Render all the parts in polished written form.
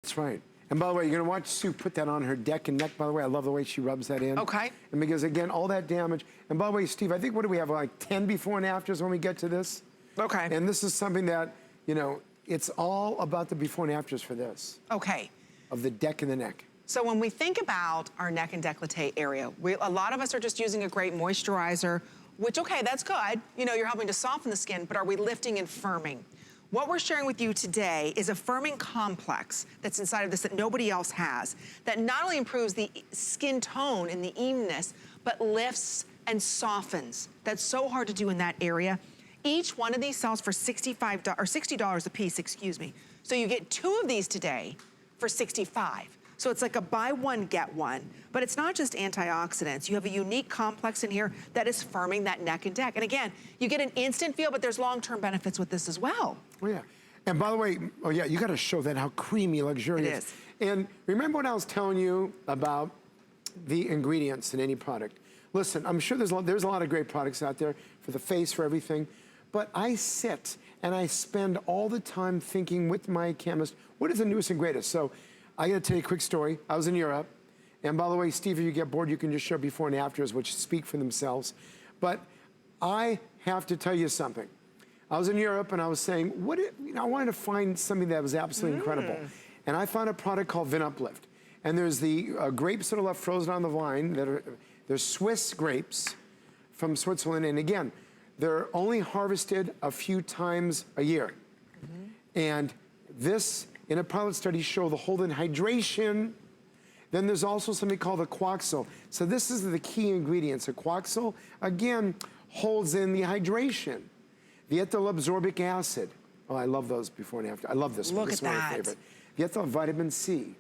That's right. And by the way, you're gonna watch Sue put that on her neck and neck. By the way, I love the way she rubs that in. Okay. And because again, all that damage. And by the way, Steve, I think, what do we have, like 10 before and afters when we get to this? Okay. And this is something that, you know, it's all about the before and afters for this. Okay. Of the deck and the neck. So when we think about our neck and décolleté area, a lot of us are just using a great moisturizer, which, okay, that's good. You know, you're helping to soften the skin, but are we lifting and firming? What we're sharing with you today is a firming complex that's inside of this that nobody else has, that not only improves the skin tone and the evenness, but lifts and softens. That's so hard to do in that area. Each one of these sells for $60 a piece, excuse me. So you get 2 of these today for $65. So it's like a buy one, get one. But it's not just antioxidants. You have a unique complex in here that is firming that neck and deck. And again, you get an instant feel, but there's long-term benefits with this as well. Oh yeah. And by the way, oh yeah, you gotta show that how creamy, luxurious. It is. And remember when I was telling you about the ingredients in any product? Listen, I'm sure there's a lot of great products out there for the face, for everything. But I sit and I spend all the time thinking with my chemist, what is the newest and greatest? So I gotta tell you a quick story. I was in Europe. And by the way, Steve, if you get bored, you can just show before and afters, which speak for themselves. But I have to tell you something. I was in Europe and I was saying, I wanted to find something that was absolutely incredible. And I found a product called Uplift. And there's the grapes that are left frozen on the vine. They're Swiss grapes from Switzerland. And again, they're only harvested a few times a year. And this, in a pilot study, show the hold in hydration. Then there's also something called Aquaxyl. So this is the key ingredients. Aquaxyl, again, holds in the hydration. The ethyl ascorbic acid. Oh, I love those before and after. I love this one. Look This at is my that. favorite. The ethyl vitamin C.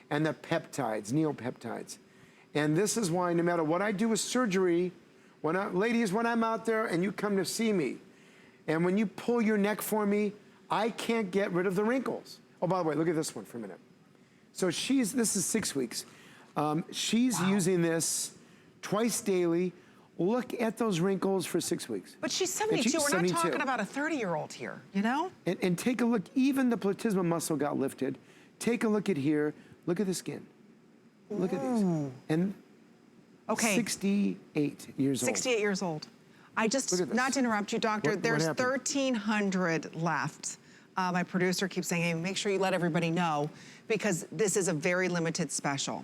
And the peptides, neopeptides. And this is why no matter what I do with surgery, ladies, when I'm out there and you come to see me, and when you pull your neck for me, I can't get rid of the wrinkles. Oh, by the way, look at this one for a minute. So this is 6 weeks. She's using this twice daily. Look at those wrinkles for 6 weeks. But she's 72, we're 72. Not talking about a 30-year-old here, you know? And take a look, even the platysma muscle got lifted. Take a look at here, look at the skin. Look at these. And 68 years old. 68 years old. I just, not to interrupt you, doctor, there's 1,300 left. My producer keeps saying, hey, make sure you let everybody know, because this is a very limited special.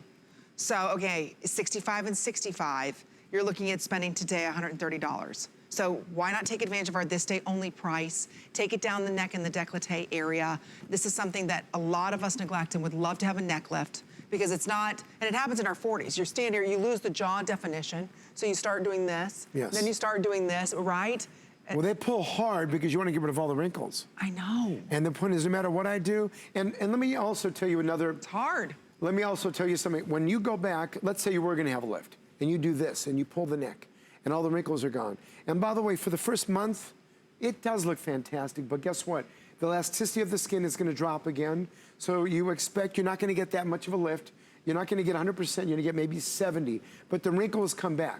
So, okay, 65 and 65, you're looking at spending today $130. So why not take advantage of our this day only price, take it down the neck and the décolleté area. This is something that a lot of us neglect and would love to have a neck lift, because it's not, and it happens in our 40s. You're standing here, you lose the jaw definition, so you start doing this, then you start doing this, right? Well, they pull hard because you want to get rid of all the wrinkles. I know. And the point is, no matter what I do, and let me also tell you another. It's hard. Let me also tell you something. When you go back, let's say you were going to have a lift, and you do this, and you pull the neck, and all the wrinkles are gone. And by the way, for the first month, it does look fantastic, but guess what? The elasticity of the skin is going to drop again, so you expect you're not going to get that much of a lift. You're not going to get 100%, you're going to get maybe 70, but the wrinkles come back.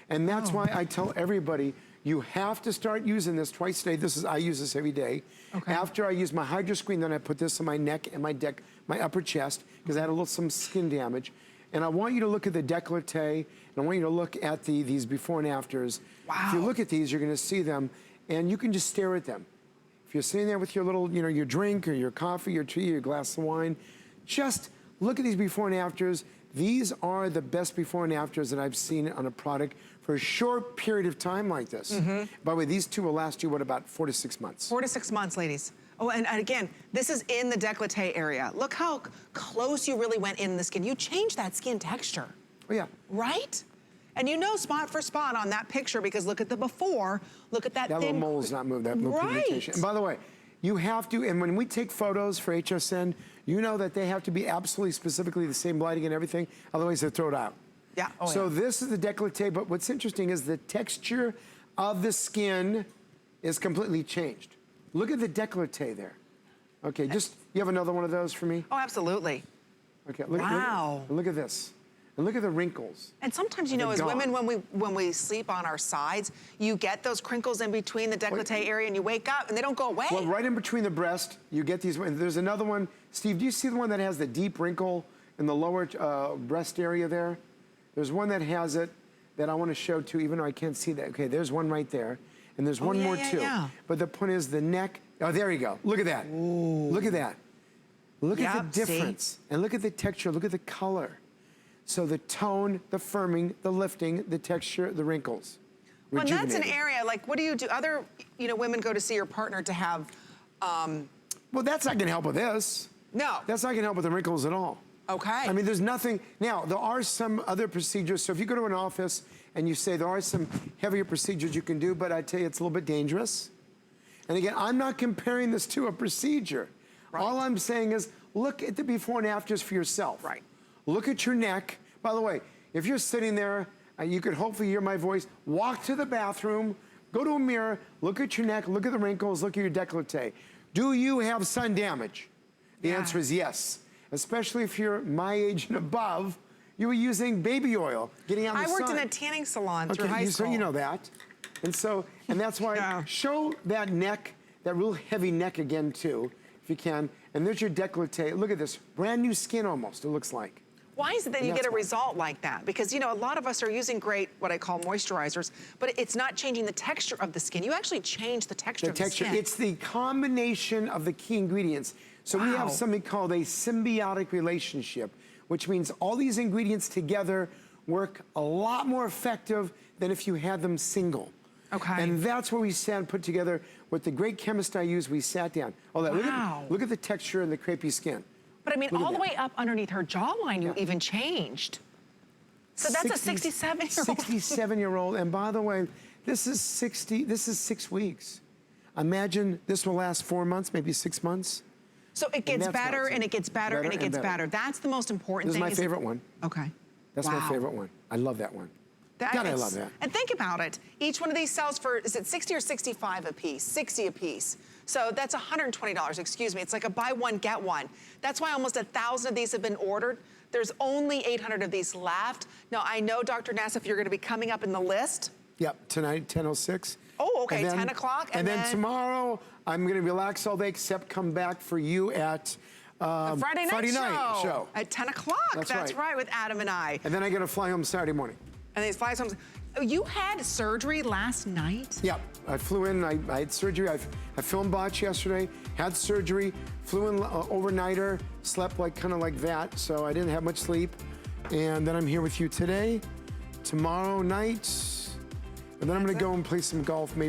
And that's why I tell everybody, you have to start using this twice a day. I use this every day. After I use my hydro screen, then I put this on my neck and my upper chest, because I had some skin damage. And I want you to look at the décolleté, and I want you to look at these before and afters. Wow. If you look at these, you're gonna see them, and you can just stare at them. If you're sitting there with your little, your drink, or your coffee, your tea, your glass of wine, just look at these before and afters. These are the best before and afters that I've seen on a product for a short period of time like this. By the way, these two will last you, what, about 4 to 6 months? 4 to 6 months, ladies. Oh, and again, this is in the décolleté area. Look how close you really went in the skin. You changed that skin texture. Oh, yeah. Right? And you know spot for spot on that picture, because look at the before, look at that thin... That little mole's not moved, that little pigmentation. And by the way, you have to, and when we take photos for HSN, you know that they have to be absolutely specifically the same lighting and everything, otherwise they're thrown out. Yeah. Oh, so this is the décolleté, but what's interesting is the texture of the skin is completely changed. Look at the décolleté there. Okay, you have another one of those for me? Oh, absolutely. Okay, Wow. Look at this. And look at the wrinkles. And sometimes, you know, as women, when we sleep on our sides, you get those crinkles in between the décolleté area and you wake up and they don't go away. Well, right in between the breast, you get these, and there's another one. Steve, do you see the one that has the deep wrinkle in the lower breast area there? There's one that has it that I want to show too, even though I can't see that. Okay, there's one right there. And there's one more too. Yeah. But the point is the neck, oh, there you go. Look at that. Ooh. Look at that. Look at the difference. See? And look at the texture, look at the color. So the tone, the firming, the lifting, the texture, the wrinkles. Well, that's an area, like, what do you do? Other, you know, women go to see your partner to have, well, that's not gonna help with this. No. That's not gonna help with the wrinkles at all. Okay. I mean, there's nothing, now, there are some other procedures. So if you go to an office and you say there are some heavier procedures you can do, but I tell you, it's a little bit dangerous. And again, I'm not comparing this to a procedure. Right. All I'm saying is, look at the before and afters for yourself. Right. Look at your neck. By the way, if you're sitting there, you could hopefully hear my voice, walk to the bathroom, go to a mirror, look at your neck, look at the wrinkles, look at your décolleté. Do you have sun damage? The answer is yes. Especially if you're my age and above, you were using baby oil, getting out in the sun. I worked in a tanning salon through high school. So you know that. And that's why, show that neck, that real heavy neck again too, if you can. And there's your décolleté. Look at this, brand new skin almost, it looks like. Why is it that you get a result like that? Because, you know, a lot of us are using great, what I call moisturizers, but it's not changing the texture of the skin. You actually change the texture of the skin. It's the combination of the key ingredients. So we have something called a symbiotic relationship, which means all these ingredients together work a lot more effective than if you had them single. Okay. And that's where we sat and put together with the great chemist I use, we sat down. Oh, look at the texture and the crepey skin. But I mean, all the way up underneath her jawline, you even changed. So that's a 67-year-old. 67-year-old, and by the way, this is 6 weeks. Imagine this will last 4 months, maybe 6 months. So it gets better and it gets better and it gets better. That's the most important thing. This is my favorite one. Okay. That's my favorite one. I love that one. God, I love that. And think about it. Each one of these sells for, is it 60 or 65 a piece? 60 a piece. So that's $120, excuse me. It's like a buy one, get one. That's why almost 1,000 of these have been ordered. There's only 800 of these left. Now, I know, Dr. Nassif, you're gonna be coming up in the list. Yep, tonight, 10:06. Oh, okay, 10 o'clock. And then tomorrow, I'm gonna relax all day except come back for you at the Friday night show. At 10 o'clock, that's right, with Adam and I. And then I gotta fly home Saturday morning. And then he flies home. You had surgery last night? Yep, I flew in, I had surgery. I filmed botch yesterday, had surgery, flew in overnighter, slept like kind of like that, so I didn't have much sleep. And then I'm here with you today, tomorrow night, and then I'm gonna go and play some golf maybe.